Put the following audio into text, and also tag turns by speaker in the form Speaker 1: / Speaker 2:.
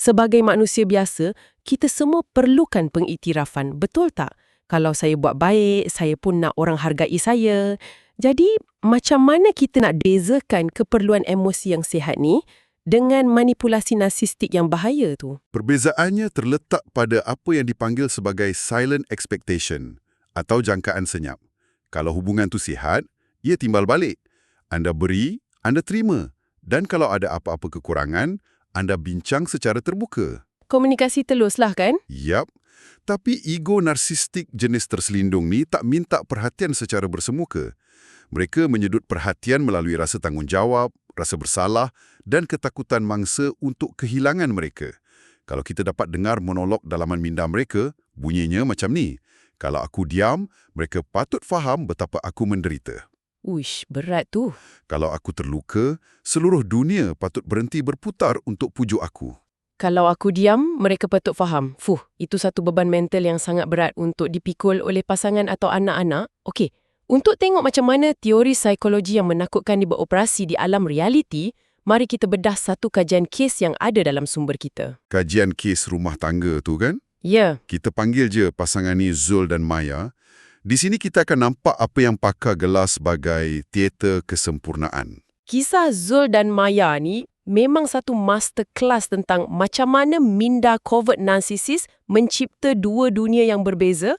Speaker 1: Sebagai manusia biasa, kita semua perlukan pengiktirafan, betul tak? Kalau saya buat baik, saya pun nak orang hargai saya. Jadi, macam mana kita nak bezakan keperluan emosi yang sihat ni dengan manipulasi narsistik yang bahaya tu?
Speaker 2: Perbezaannya terletak pada apa yang dipanggil sebagai silent expectation atau jangkaan senyap. Kalau hubungan tu sihat, ia timbal balik. Anda beri, Anda terima. Dan kalau ada apa-apa kekurangan, Anda bincang secara terbuka.
Speaker 1: Komunikasi teluslah kan?
Speaker 2: Yap. Tapi ego narsistik jenis terselindung ni tak minta perhatian secara bersemuka. Mereka menyedut perhatian melalui rasa tanggungjawab, rasa bersalah dan ketakutan mangsa untuk kehilangan mereka. Kalau kita dapat dengar monolog dalaman minda mereka, bunyinya macam ni. Kalau aku diam, mereka patut faham betapa aku menderita.
Speaker 1: Uish, berat tu.
Speaker 2: Kalau aku terluka, seluruh dunia patut berhenti berputar untuk pujuk aku.
Speaker 1: Kalau aku diam, mereka patut faham. Itu satu beban mental yang sangat berat untuk dipikul oleh pasangan atau anak-anak. Okey, untuk tengok macam mana teori psikologi yang menakutkan beroperasi di alam realiti, mari kita bedah satu kajian kes yang ada dalam sumber kita.
Speaker 2: Kajian kes rumah tangga tu kan?
Speaker 1: Ya,
Speaker 2: Kita panggil je pasangan ni Zul dan Maya. Di sini kita akan nampak apa yang pakar gelar sebagai teater kesempurnaan.
Speaker 1: kisah Zul dan Maya ni memang satu masterclass tentang macam mana minda covert narsisis mencipta dua dunia yang berbeza